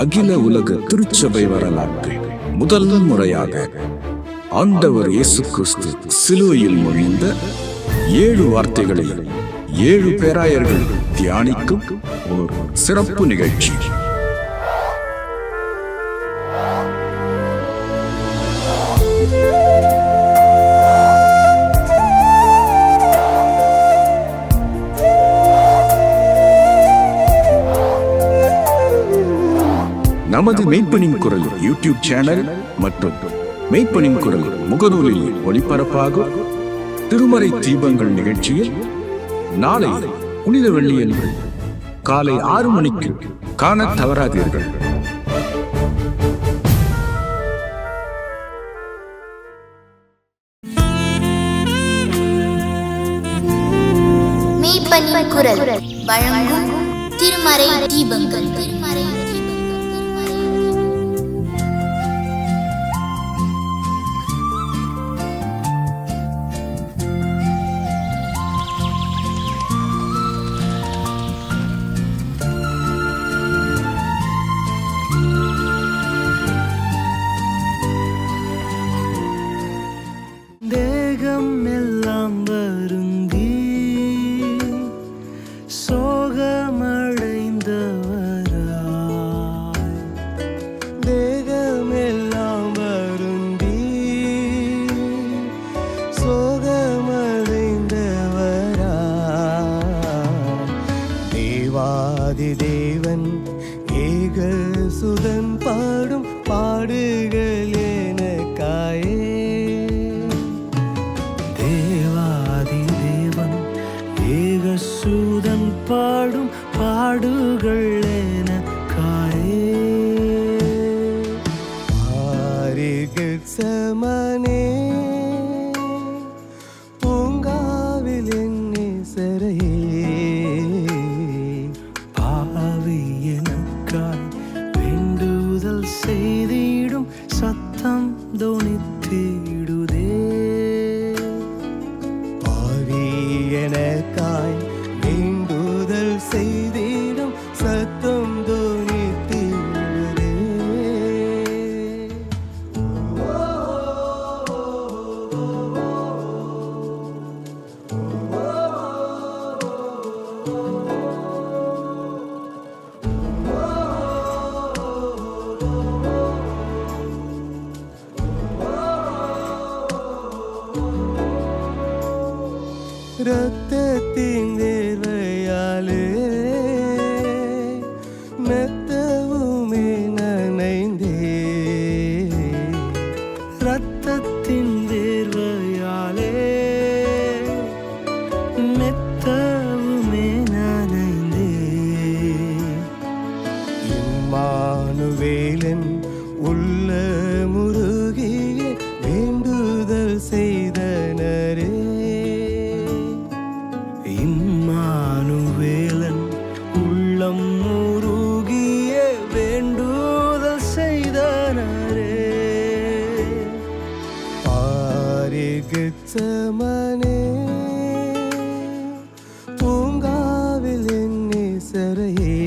அகில உலக திருச்சபை வரலாற்றில் முதல் முறையாக ஆண்டவர் இயேசு கிறிஸ்து சிலுவையில் மொழிந்த 7 வார்த்தைகளை 7 பேராயர்கள் தியானிக்கும் ஒரு சிறப்பு நிகழ்ச்சி. நமது மெய்ப்பனின் குரல் யூடியூப் சேனல் மற்றும் மெய்ப்பனின் குரல் முகநூலில் ஒளிபரப்பாகும் திருமறை தீபங்கள் நிகழ்ச்சியில் நாளை புனித வெள்ளியன்று காலை 6 மணிக்கு காண தவறாதீர்கள். மெய்ப்பனின் குரல் வழங்கும் திருமறை தீபங்கள். தேவன் ஏக சுதன் பாடும் பாடுகள் எனக்காயே. தேவாதி தேவன் ஏக சுதன் பாடும் பாடுகள் எனக்காயே. ஆரிகள் சமனே பூங்காவில் என்னை சரையே. செய்திடும் சத்தம் தோணித்திடுதே. பாவி எனக்காய் வேண்டுதல் செய்திடும் சத்தம் தோணித்திடுதே. இரத்தத்தின் வேர்வையாலே மெத்தவுமே நனைந்தே. இரத்தத்தின் வேர்வையாலே மெத்தவுமே நனைந்தே. இம்மானுவேலன் உள்ள முருகிய வேண்டுதல் செய்தனரே. இம்மானுவேலன் உள்ளம் முருகிய வேண்டுதல் செய்தனரே. பாரிகச்சமனே பூங்காவில் என்னை சரையே.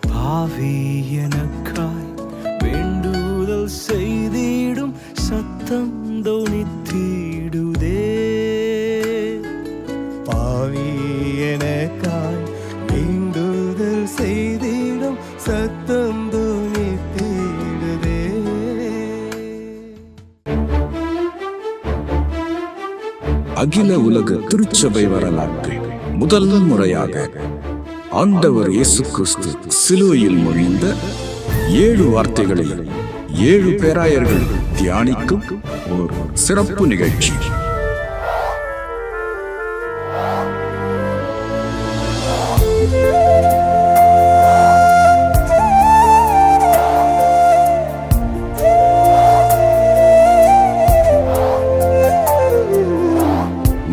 பாவி எனக்காய் வேண்டுதல் செய்திடும் சத்தம் தோணித்திடுதே. பாவி எனக்காய் வேண்டுதல் செய்திடும் சத்தம் தோணித்திடுதே. அகில உலக திருச்சபை வரலாற்றில் முதல் முறையாக ஆண்டவர் இயேசு கிறிஸ்து சிலுவையில் மொழிந்த 7 வார்த்தைகளை 7 பேராயர்கள் தியானிக்கும் ஒரு சிறப்பு நிகழ்ச்சி.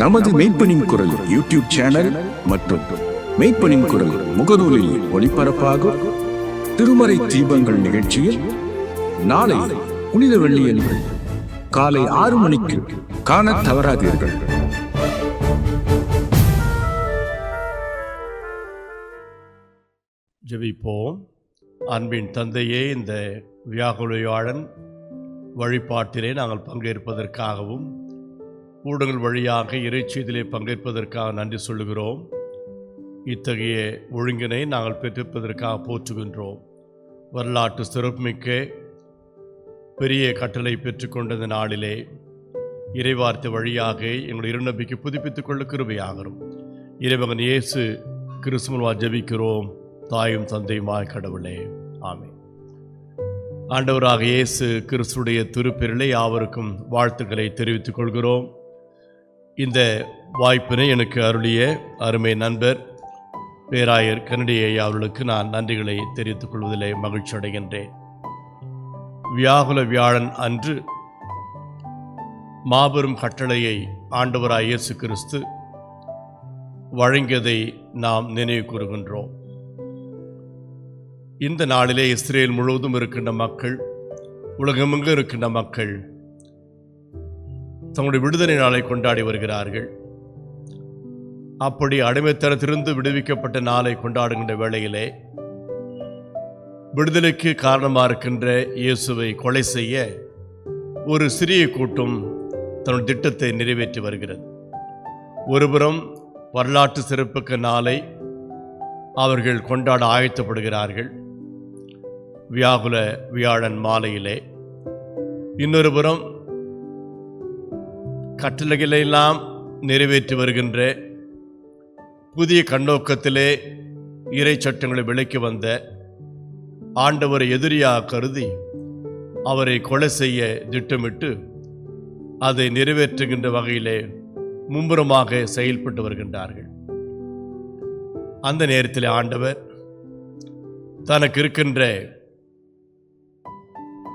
நமது மெய்ப்பனின் குரல் யூடியூப் சேனல் மற்றும் மெய்ப்பனின் குரல் முகநூலில் ஒளிபரப்பாகும் திருமறை தீபங்கள் நிகழ்ச்சியில் நாளை புனித வெள்ளியன்று காலை 6 மணிக்கு காண தவறாதீர்கள். ஜெபிப்போம். அன்பின் தந்தையே, இந்த வியாகுலவியாழன் வழிபாட்டிலே நாங்கள் பங்கேற்பதற்காகவும் ஊடகங்கள் வழியாக இறைச்செய்தியிலே பங்கேற்பதற்காக நன்றி சொல்லுகிறோம். இத்தகைய ஒழுங்கினை நாங்கள் பெற்றிருப்பதற்காக போற்றுகின்றோம். வரலாற்று சிறப்புமிக்க பெரிய கட்டளை பெற்றுக்கொண்ட இந்த நாளிலே இறைவார்த்தை வழியாக எங்களுடைய இருநம்பிக்கை புதுப்பித்துக் கொள்ள கிருபையாகிறோம். இறைமகன் இயேசு கிறிஸ்துவா ஜெபிக்கிறோம். தாயும் தந்தையுமாய் கடவுளே, ஆமென். ஆண்டவராக இயேசு கிறிஸ்துடைய திருப்பெயரிலே யாவருக்கும் வாழ்த்துக்களை தெரிவித்துக் கொள்கிறோம். இந்த வாய்ப்பினை எனக்கு அருளிய அருமை நண்பர் பேராயர் கனடிய அவர்களுக்கு நான் நன்றிகளை தெரிவித்துக் கொள்வதிலே மகிழ்ச்சி அடைகின்றேன். வியாகுல வியாழன் அன்று மாபெரும் கட்டளையை ஆண்டவராய் இயேசு கிறிஸ்து வழங்கியதை நாம் நினைவு கூறுகின்றோம். இந்த நாளிலே இஸ்ரேல் முழுவதும் இருக்கின்ற மக்கள், உலகமெங்கும் இருக்கின்ற மக்கள் தங்களுடைய விடுதலை நாளை கொண்டாடி வருகிறார்கள். அப்படி அடிமைத்தனத்திலிருந்து விடுவிக்கப்பட்ட நாளை கொண்டாடுகின்ற வேளையிலே விடுதலைக்கு காரணமாக இருக்கின்ற இயேசுவை கொலை செய்ய ஒரு சிறிய கூட்டம் தன்னுடைய திட்டத்தை நிறைவேற்றி வருகிறது. ஒருபுறம் வரலாற்று சிறப்புக்கு நாளை அவர்கள் கொண்டாட ஆயத்தப்படுகிறார்கள் வியாகுல வியாழன் மாலையிலே. இன்னொரு புறம் கட்டளைகளெல்லாம் நிறைவேற்றி வருகின்ற புதிய கண்ணோக்கத்திலே இறை சட்டங்களை விலக்கி வந்த ஆண்டவரை எதிரியாக கருதி அவரை கொலை செய்ய திட்டமிட்டு அதை நிறைவேற்றுகின்ற வகையிலே மும்முரமாக செயல்பட்டு வருகின்றார்கள். அந்த நேரத்தில் ஆண்டவர் தனக்கு இருக்கின்ற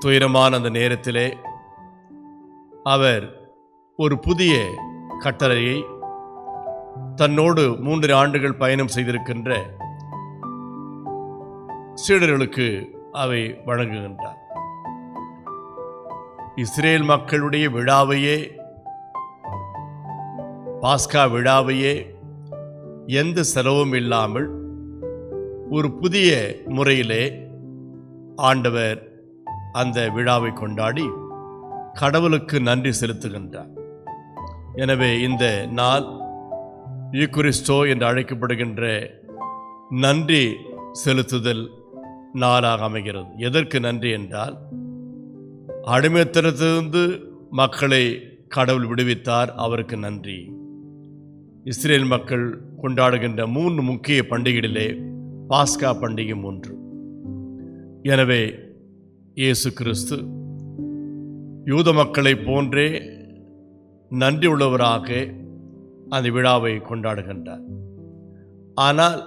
துயரமான அந்த நேரத்திலே அவர் ஒரு புதிய கட்டளையை தன்னோடு 3 ஆண்டுகள் பயணம் செய்திருக்கின்ற சீடர்களுக்கு அவை வழங்குகின்றார். இஸ்ரேல் மக்களுடைய விழாவையே, பாஸ்கா விழாவையே எந்த செலவும் இல்லாமல் ஒரு புதிய முறையிலே ஆண்டவர் அந்த விழாவை கொண்டாடி கடவுளுக்கு நன்றி செலுத்துகின்றார். எனவே இந்த நாள் யூகரிஸ்டோ என்று அழைக்கப்படுகின்ற நன்றி செலுத்துதல் நாளாக அமைகிறது. எதற்கு நன்றி என்றால், அடிமைத்தனத்திலிருந்து மக்களை கடவுள் விடுவித்தார், அவருக்கு நன்றி. இஸ்ரேல் மக்கள் கொண்டாடுகின்ற 3 முக்கிய பண்டிகைகளிலே பாஸ்கா பண்டிகை 1. எனவே இயேசு கிறிஸ்து யூத மக்களை போன்றே நன்றி உள்ளவராக அந்த விழாவை கொண்டாடுகின்றார். ஆனால்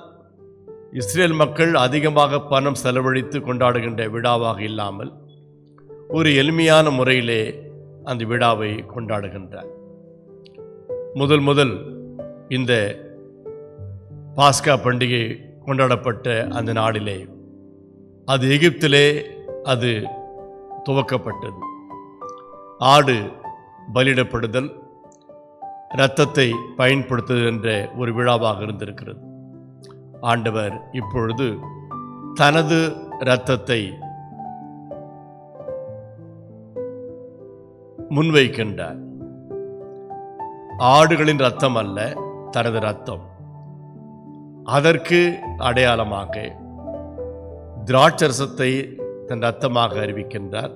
இஸ்ரேல் மக்கள் அதிகமாக பணம் செலவழித்து கொண்டாடுகின்ற விழாவாக இல்லாமல் ஒரு எளிமையான முறையிலே அந்த விழாவை கொண்டாடுகின்றார். முதல் இந்த பாஸ்கா பண்டிகை கொண்டாடப்பட்ட அந்த நாளிலே, அது எகிப்திலே அது துவக்கப்பட்டது. ஆடு பலியிடப்படுதல், இரத்தத்தை பயன்படுத்துதல் என்ற ஒரு விழாவாக இருந்திருக்கிறது. ஆண்டவர் இப்பொழுது தனது இரத்தத்தை முன்வைக்கின்றார். ஆடுகளின் இரத்தம் அல்ல, தனது இரத்தம். அதற்கு அடையாளமாக திராட்சரசத்தை தன் இரத்தமாக அறிவிக்கின்றார்.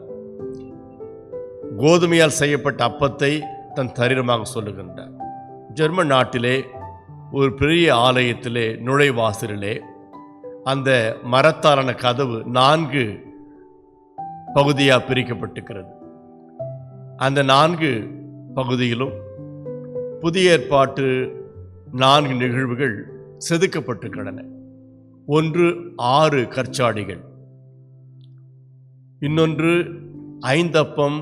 கோதுமையால் செய்யப்பட்ட அப்பத்தை தன் சரீரமாக சொல்லுகின்றார். ஜெர்மன் நாட்டிலே ஒரு பெரிய ஆலயத்திலே நுழைவாசலிலே அந்த மரத்தாலான கதவு 4 பகுதியாக பிரிக்கப்பட்டிருக்கிறது. அந்த 4 பகுதியிலும் புதிய ஏற்பாட்டு 4 நிகழ்வுகள் செதுக்கப்பட்டிருக்கின்றன. ஒன்று 6 கற்சாடிகள், இன்னொன்று 5 அப்பம்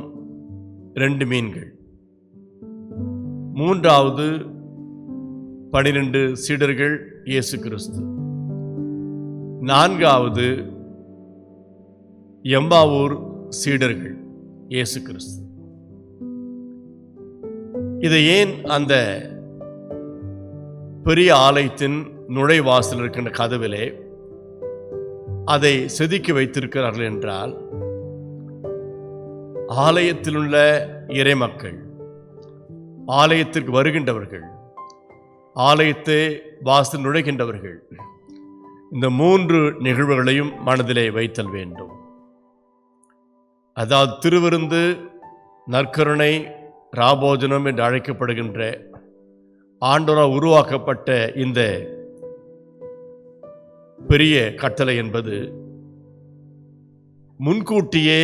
2 மீன்கள், மூன்றாவது 12 சீடர்கள் இயேசு கிறிஸ்து, 4வது எம்பாவூர் சீடர்கள் இயேசு கிறிஸ்து. இதை ஏன் அந்த பெரிய ஆலயத்தின் நுழைவாசல் இருக்கின்ற கதவிலே அதை செதுக்கி வைத்திருக்கிறார்கள் என்றால், ஆலயத்தில் உள்ள இறைமக்கள், ஆலயத்திற்கு வருகின்றவர்கள், ஆலயத்தை வாசல் நுழைகின்றவர்கள், இந்த 3 நிகழ்வுகளையும் மனதிலே வைத்தல் வேண்டும். அதாவது திருவிருந்து, நற்கருணை, ராபோஜனம் என்று அழைக்கப்படுகின்ற ஆண்டவரால் உருவாக்கப்பட்ட இந்த பெரிய கட்டளை என்பது முன்கூட்டியே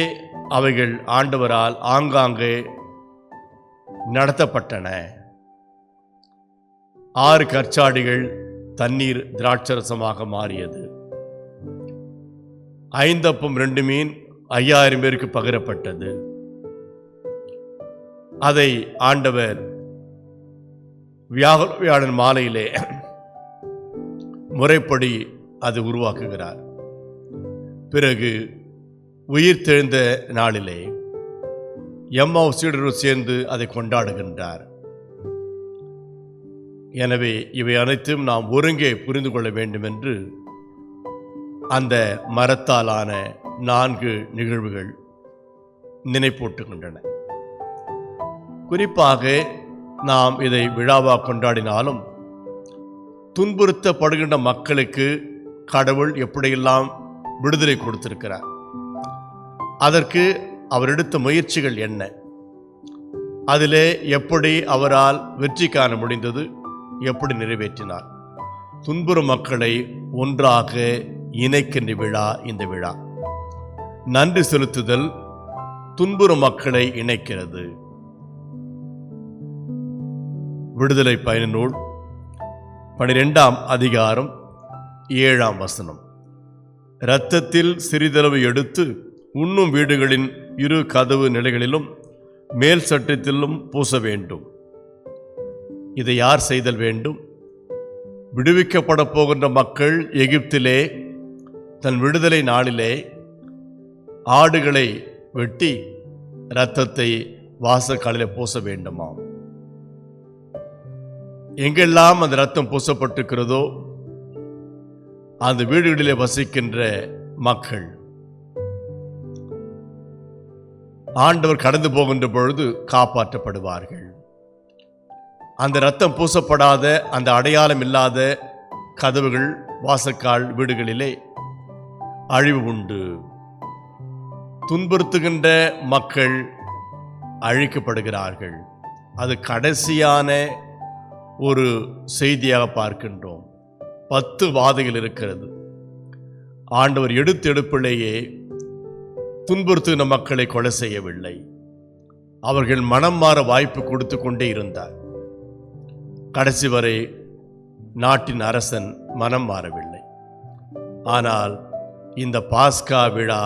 அவைகள் ஆண்டவரால் ஆங்காங்கே நடத்தப்பட்டன. 6 கற்சாடிகள் தண்ணீர் திராட்சரசமாக மாறியது. 5 அப்பம் 2 மீன் 5000 பேருக்கு பகிரப்பட்டது. அதை ஆண்டவர் வியாழன் மாலையிலே முறைப்படி அது உருவாக்குகிறார். பிறகு உயிர் தெழுந்த நாளிலே எம்மாவு சீடரோடு சேர்ந்து அதை கொண்டாடுகின்றார். எனவே இவை அனைத்தும் நாம் ஒருங்கே புரிந்து கொள்ள வேண்டும் என்று அந்த மரத்தாலான 4 நிகழ்வுகள் நினைப்பூட்டுகின்றன. குறிப்பாக நாம் இதை விழாவாக கொண்டாடினாலும் துன்புறுத்தப்படுகின்ற மக்களுக்கு கடவுள் எப்படியெல்லாம் விடுதலை கொடுத்திருக்கிறார், அதற்கு அவர் எடுத்த முயற்சிகள் என்ன, அதிலே எப்படி அவரால் வெற்றி காண முடிந்தது, எப்படி நிறைவேற்றினார். துன்புறும் மக்களை ஒன்றாக இணைக்கின்ற விழா இந்த விழா. நன்றி செலுத்துதல் துன்புறும் மக்களை இணைக்கிறது. விடுதலை பயண நூல் 12ஆம் அதிகாரம் 7ஆம் வசனம். இரத்தத்தில் சிறிதளவு எடுத்து உண்ணும் வீடுகளின் 2 கதவு நிலைகளிலும் மேல் சட்டத்திலும் பூச வேண்டும். இதை யார் செய்தல் வேண்டும்? விடுவிக்கப்பட போகின்ற மக்கள் எகிப்திலே தன் விடுதலை நாளிலே ஆடுகளை வெட்டி இரத்தத்தை வாசக்காலில் பூச வேண்டுமாம். எங்கெல்லாம் அந்த இரத்தம் பூசப்பட்டிருக்கிறதோ அந்த வீடுகளிலே வசிக்கின்ற மக்கள் ஆண்டவர் கடந்து போகின்ற பொழுது காப்பாற்றப்படுவார்கள். அந்த இரத்தம் பூசப்படாத, அந்த அடையாளம் இல்லாத கதவுகள், வாசக்கால் வீடுகளிலே அழிவு உண்டு. துன்புறுத்துகின்ற மக்கள் அழிக்கப்படுகிறார்கள். அது கடைசியான ஒரு செய்தியாக பார்க்கின்றோம். 10 வாதைகள் இருக்கிறது. ஆண்டவர் எடுப்பிலேயே துன்புறுத்துகின்ற மக்களை கொலை செய்யவில்லை. அவர்கள் மனம் மாற வாய்ப்பு கொடுத்து கொண்டே இருந்தார். கடைசி வரை நாட்டின் அரசன் மனம் மாறவில்லை. ஆனால் இந்த பாஸ்கா விழா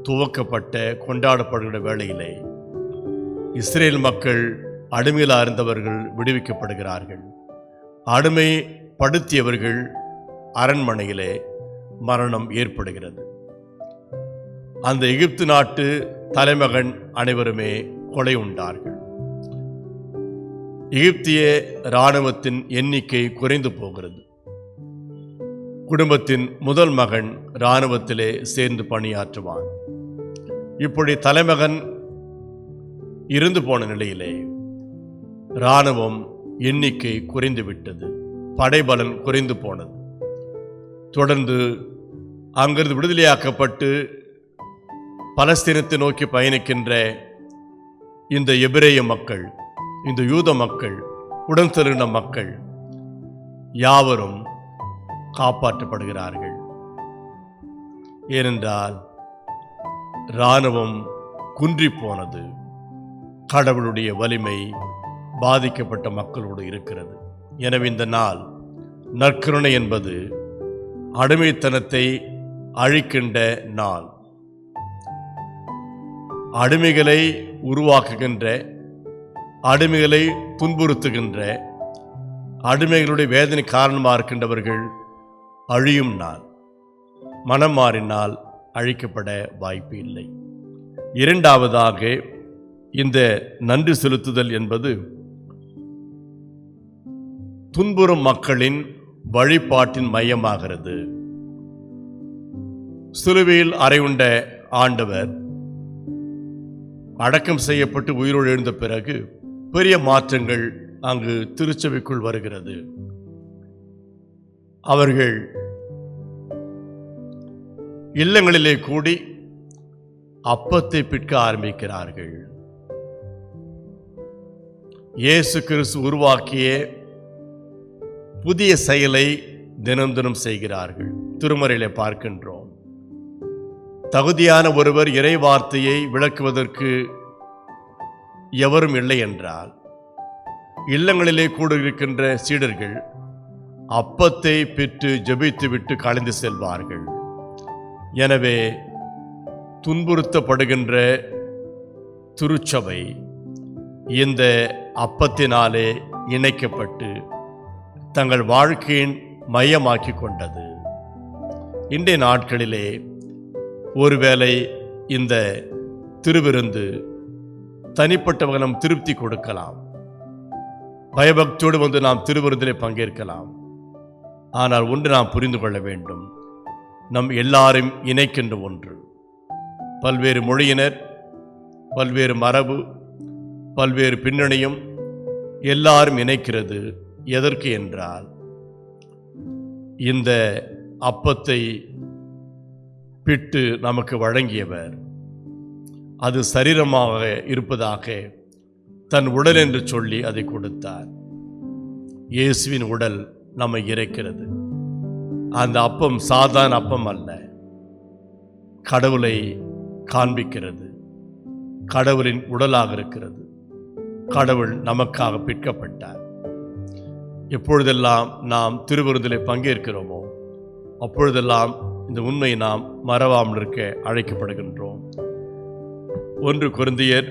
துவக்கப்பட்ட கொண்டாடப்படுகிற வேளையிலே இஸ்ரேல் மக்கள் அடிமையிலாக இருந்தவர்கள் விடுவிக்கப்படுகிறார்கள். அடிமைப்படுத்தியவர்கள் அரண்மனையிலே மரணம் ஏற்படுகிறது. அந்த எகிப்து நாட்டு தலைமகன் அனைவருமே கொலை உண்டார்கள். எகிப்திய இராணுவத்தின் எண்ணிக்கை குறைந்து போகிறது. குடும்பத்தின் முதல் மகன் இராணுவத்திலே சேர்ந்து பணியாற்றுவான். இப்படி தலைமகன் இருந்து போன நிலையிலே இராணுவம் எண்ணிக்கை குறைந்து விட்டது. படைபலன் குறைந்து போனது. தொடர்ந்து அங்கிருந்து விடுதலையாக்கப்பட்டு பலஸ்தீனத்தை நோக்கி பயணிக்கின்ற இந்த எபிரேய மக்கள், இந்த யூத மக்கள், உடன் செல்கின்ற மக்கள் யாவரும் காப்பாற்றப்படுகிறார்கள். ஏனென்றால் இராணுவம் குன்றி போனது. கடவுளுடைய வலிமை பாதிக்கப்பட்ட மக்களோடு இருக்கிறது. எனவே இந்த நாள் நற்கருணை என்பது அடிமைத்தனத்தை அழிக்கின்ற நாள். அடிமைகளை உருவாக்குகின்ற, அடிமைகளை துன்புறுத்துகின்ற, அடிமைகளுடைய வேதனை காரணமாக இருக்கின்றவர்கள் அழியும் நாள். மனம் மாறினால் அழிக்கப்பட வாய்ப்பு இல்லை. இரண்டாவதாக, இந்த நன்றி செலுத்துதல் என்பது துன்புறும் மக்களின் வழிபாட்டின் மையமாகிறது. சிலுவையில் அறையுண்ட ஆண்டவர் அடக்கம் செய்யப்பட்டு உயிரோடு எழுந்த பிறகு பெரிய மாற்றங்கள் அங்கு திருச்சபைக்குள் வருகிறது. அவர்கள் இல்லங்களிலே கூடி அப்பத்தை பிற்க ஆரம்பிக்கிறார்கள். இயேசு கிறிஸ்து உருவாக்கிய புதிய செயலை தினம் தினம் செய்கிறார்கள். திருமறையிலே பார்க்கின்றோம். தகுதியான ஒருவர் இறை வார்த்தையை விளக்குவதற்கு எவரும் இல்லை என்றால் இல்லங்களிலே கூடியிருக்கின்ற சீடர்கள் அப்பத்தை பெற்று ஜெபித்துவிட்டு கலந்து செல்வார்கள். எனவே துன்புறுத்தப்படுகின்ற திருச்சபை இந்த அப்பத்தினாலே இணைக்கப்பட்டு தங்கள் வாழ்க்கையின் மையமாக்கி கொண்டது. இன்றைய நாட்களிலே ஒருவேளை இந்த திருவிருந்து தனிப்பட்டவர்கள் நம் திருப்தி கொடுக்கலாம், பயபக்தியோடு வந்து நாம் திருவிருந்திலே பங்கேற்கலாம். ஆனால் ஒன்று நாம் புரிந்து கொள்ள வேண்டும், நம் எல்லாரும் இணைக்கின்ற ஒன்று. பல்வேறு மொழியினர், பல்வேறு மரபு, பல்வேறு பின்னணியும் எல்லாரும் இணைக்கிறது. எதற்கு என்றால் இந்த அப்பத்தை பிட்டு நமக்கு வழங்கியவர் அது சரீரமாக இருப்பதாக தன் உடல் என்று சொல்லி அதை கொடுத்தார். இயேசுவின் உடல் நம்மை இறைக்கிறது. அந்த அப்பம் சாதாரண அப்பம் அல்ல, கடவுளை காண்பிக்கிறது. கடவுளின் உடலாக இருக்கிறது. கடவுள் நமக்காக பிற்கப்பட்டார். எப்பொழுதெல்லாம் நாம் திருவிருந்திலே பங்கேற்கிறோமோ அப்பொழுதெல்லாம் இந்த உண்மையை நாம் மறவாமல் இருக்க அழைக்கப்படுகின்றோம். 1 கொரிந்தியர்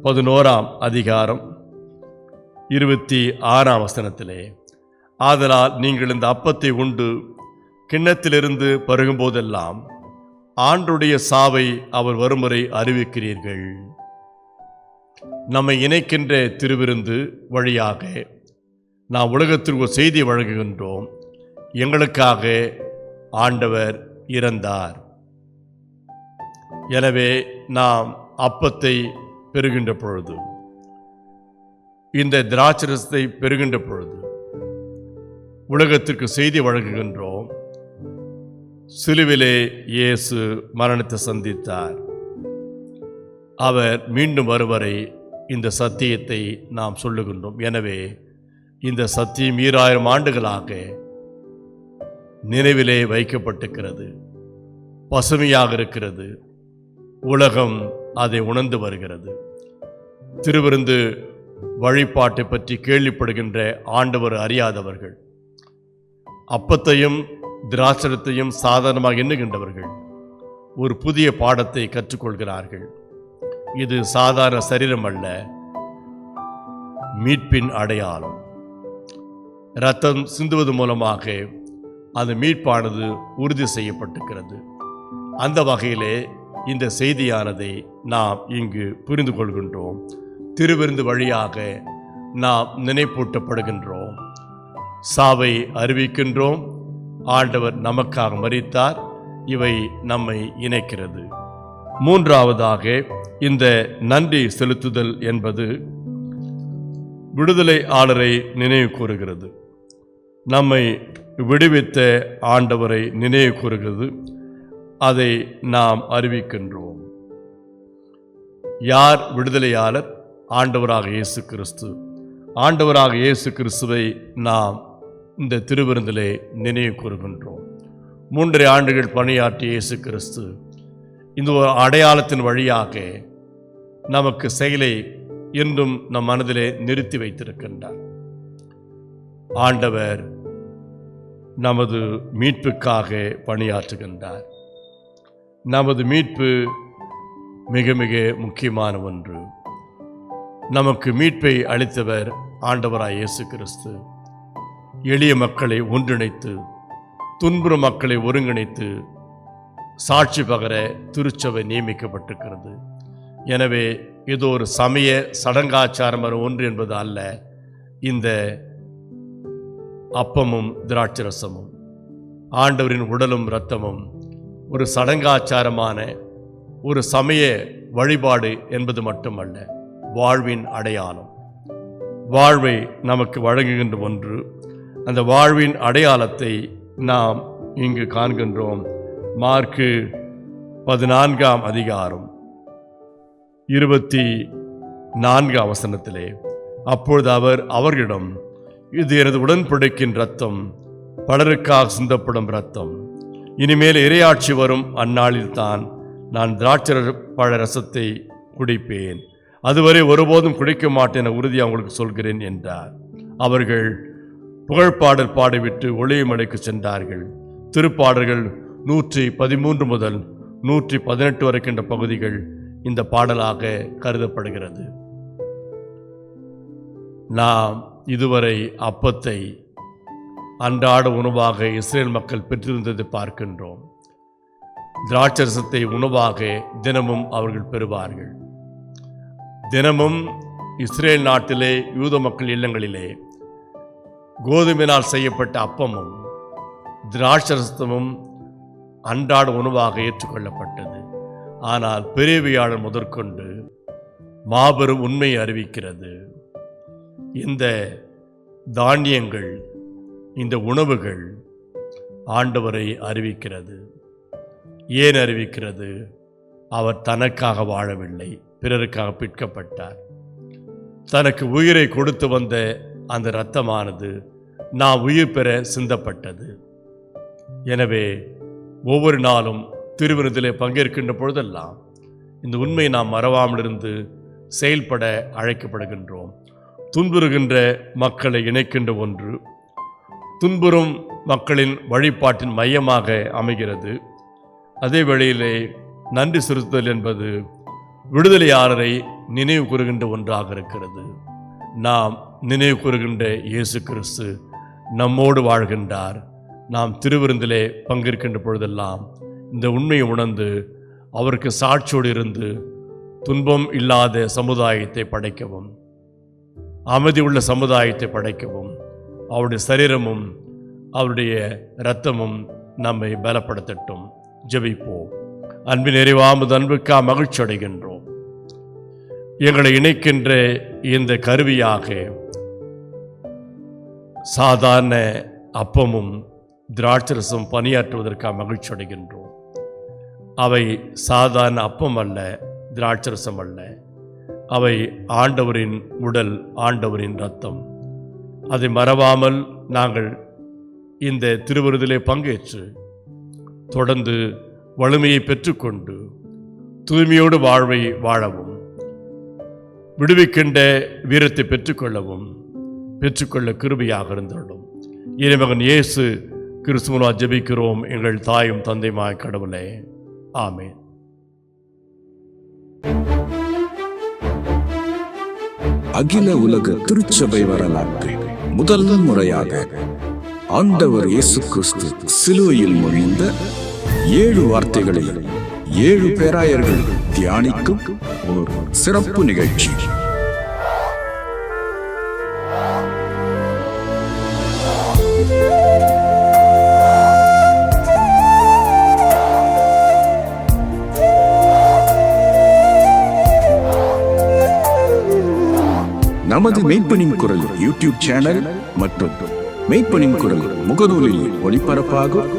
11:26 ஆதலால் நீங்கள் இந்த அப்பத்தை உண்டு கிண்ணத்திலிருந்து பருகும்போதெல்லாம் ஆண்டுடைய சாவை அவர் வருமுறை அறிவிக்கிறீர்கள். நம்மை இணைக்கின்ற திருவிருந்து வழியாக நாம் உலகத்திற்கு ஒரு செய்தி வழங்குகின்றோம். எங்களுக்காக ஆண்டவர் இறந்தார். எனவே நாம் அப்பத்தை பெறுகின்ற பொழுது, இந்த திராட்சரசத்தை பெறுகின்ற பொழுது உலகத்திற்கு செய்தி வழங்குகின்றோம். சிலுவிலே இயேசு மரணத்தை சந்தித்தார். அவர் மீண்டும் வருவரை இந்த சத்தியத்தை நாம் சொல்லுகின்றோம். எனவே இந்த சத்தியம் 2000 ஆண்டுகளாக நினைவிலே வைக்கப்பட்டிருக்கிறது, பசுமையாக இருக்கிறது. உலகம் அதை உணர்ந்து வருகிறது. திருவிருந்து வழிபாட்டை பற்றி கேள்விப்படுகின்ற ஆண்டவர் அறியாதவர்கள், அப்பத்தையும் திராட்சரத்தையும் சாதாரணமாக எண்ணுகின்றவர்கள் ஒரு புதிய பாடத்தை கற்றுக்கொள்கிறார்கள். இது சாதாரண சரீரம் அல்ல, மீட்பின் அடையாளம். இரத்தம் சிந்துவது மூலமாக அந்த மீட்பானது உறுதி செய்யப்பட்டிருக்கிறது. அந்த வகையிலே இந்த செய்தியானதை நாம் இங்கு புரிந்து கொள்கின்றோம். திருவிருந்து வழியாக நாம் நினைப்பூட்டப்படுகின்றோம், சாவை அறிவிக்கின்றோம். ஆண்டவர் நமக்காக மரித்தார். இவை நம்மை இணைக்கிறது. 3ஆவதாக இந்த நன்றி செலுத்துதல் என்பது விடுதலை ஆளரை நினைவு கூறுகிறது. நம்மை விடுவித்த ஆண்டவரை நினைவு கூறுகிறது. அதை நாம் அறிவிக்கின்றோம். யார் விடுதலையாளர்? ஆண்டவராக இயேசு கிறிஸ்து. ஆண்டவராக இயேசு கிறிஸ்துவை நாம் இந்த திருவிருந்திலே நினைவு கூறுகின்றோம். 3 ஆண்டுகள் பணியாற்றிய இயேசு கிறிஸ்து இந்த ஒரு அடையாளத்தின் வழியாக நமக்கு செயலை என்றும் நம் மனதிலே நிறுத்தி வைத்திருக்கின்றார். ஆண்டவர் நமது மீட்புக்காக பணியாற்றுகின்றார். நமது மீட்பு மிக மிக முக்கியமான ஒன்று. நமக்கு மீட்பை அளித்தவர் ஆண்டவராய் இயேசு கிறிஸ்து. எளிய மக்களை ஒன்றிணைத்து, துன்புறும் மக்களை ஒருங்கிணைத்து சாட்சி பகர திருச்சபை நியமிக்கப்பட்டிருக்கிறது. எனவே இது ஒரு சமய சடங்காச்சாரம் ஒன்று என்பது அல்ல. இந்த அப்பமும் திராட்சரசமும் ஆண்டவரின் உடலும் இரத்தமும் ஒரு சடங்காச்சாரமான ஒரு சமய வழிபாடு என்பது மட்டுமல்ல, வாழ்வின் அடையாளம். வாழ்வை நமக்கு வழங்குகின்ற ஒன்று. அந்த வாழ்வின் அடையாளத்தை நாம் இங்கு காண்கின்றோம். மார்க்கு 14ஆம் அதிகாரம் 24ஆம் வசனத்திலே, அப்பொழுது அவர் அவர்களிடம், இது எனது உடன்படிக்கையின் இரத்தம், பலருக்காக சிந்தப்படும் இரத்தம். இனிமேல் இறையாட்சி வரும் அந்நாளில் தான் நான் திராட்சை பழ ரசத்தை குடிப்பேன், அதுவரை ஒருபோதும் குடிக்க மாட்டேன் என உறுதியாக உங்களுக்கு சொல்கிறேன் என்றார். அவர்கள் புகழ்பாடல் பாடிவிட்டு ஒளியமலைக்கு சென்றார்கள். திருப்பாடல்கள் 113 முதல் 118 வரைக்கின்ற பகுதிகள் இந்த பாடலாக கருதப்படுகிறது. நாம் இதுவரை அப்பத்தை அன்றாட உணவாக இஸ்ரேல் மக்கள் பெற்றிருந்ததை பார்க்கின்றோம். திராட்சரசத்தை உணவாக தினமும் அவர்கள் பெறுவார்கள். தினமும் இஸ்ரேல் நாட்டிலே யூத மக்கள் இல்லங்களிலே கோதுமையினால் செய்யப்பட்ட அப்பமும் திராட்சரசமும் அன்றாட உணவாக ஏற்றுக்கொள்ளப்பட்டது. ஆனால் பெரியவியாளர் முதற்கொண்டு மாபெரும் உண்மையை அறிவிக்கிறது. இந்த தானியங்கள், இந்த உணவுகள் ஆண்டவரை அறிவிக்கிறது. ஏன் அறிவிக்கிறது? அவர் தனக்காக வாழவில்லை, பிறருக்காக பிற்கப்பட்டார். தனக்கு உயிரை கொடுத்து வந்த அந்த இரத்தமானது நாம் உயிர் பெற சிந்தப்பட்டது. எனவே ஒவ்வொரு நாளும் திருவிருந்திலே பங்கேற்கின்ற பொழுதெல்லாம் இந்த உண்மையை நாம் மறவாமல் இருந்து செயல்பட அழைக்கப்படுகின்றோம். துன்புறுகின்ற மக்களை இணைக்கின்ற ஒன்று, துன்புறும் மக்களின் வழிபாட்டின் மையமாக அமைகிறது. அதே வேளையிலே நன்றி செலுத்துதல் என்பது விடுதலையாளரை நினைவு கூறுகின்ற ஒன்றாக இருக்கிறது. நாம் நினைவு கூறுகின்ற இயேசு கிறிஸ்து நம்மோடு வாழ்கின்றார். நாம் திருவிருந்திலே பங்கேற்கின்ற பொழுதெல்லாம் இந்த உண்மையை உணர்ந்து அவருக்கு சாட்சியோடு இருந்து துன்பம் இல்லாத சமுதாயத்தை படைக்கவும், அமைதி உள்ள சமுதாயத்தை படைக்கவும் அவருடைய சரீரமும் அவருடைய இரத்தமும் நம்மை பலப்படுத்தட்டும். ஜெபிப்போம். அன்பின் நிறைவாமது அன்புக்கா மகிழ்ச்சி அடைகின்றோம். எங்களை இணைக்கின்ற இந்த கருவியாக சாதாரண அப்பமும் திராட்சரசம் பணியாற்றுவதற்காக மகிழ்ச்சி அடைகின்றோம். அவை சாதாரண அப்பம் அல்ல, திராட்சரசம் அல்ல. அவை ஆண்டவரின் உடல், ஆண்டவரின் இரத்தம். அதை மறவாமல் நாங்கள் இந்த திருவிருந்திலே பங்கேற்று தொடர்ந்து வலிமையை பெற்றுக்கொண்டு தூய்மையோடு வாழ்வை வாழவும், விடுவிக்கின்ற வீரத்தை பெற்றுக்கொள்ள கிருபையாக இருந்துள்ளோம். இறைமகன் இயேசு கிறிஸ்துவினால் ஜெபிக்கிறோம் எங்கள் தாயும் தந்தையுமாய் கடவுளே. ஆமென். அகில உலக திருச்சபை வரலாற்றில் முதல் முறையாக ஆண்டவர் இயேசு கிறிஸ்து சிலுவையில் மொழிந்த 7 வார்த்தைகளை 7 பேராயர்கள் தியானிக்கும் ஒரு சிறப்பு நிகழ்ச்சி. நமது மெய்ப்பனின் குரல் யூடியூப் சேனல் மற்றும் மெய்ப்பனின் குரல் முகநூலில் ஒளிபரப்பாகும்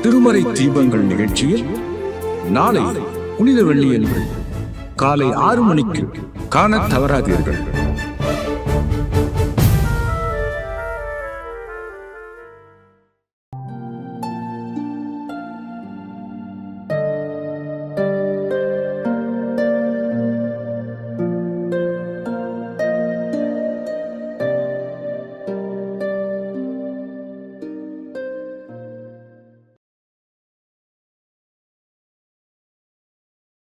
திருமறை தீபங்கள் நிகழ்ச்சியில் நாளை புனித வெள்ளியன்று காலை 6 மணிக்கு காண தவறாதீர்கள்.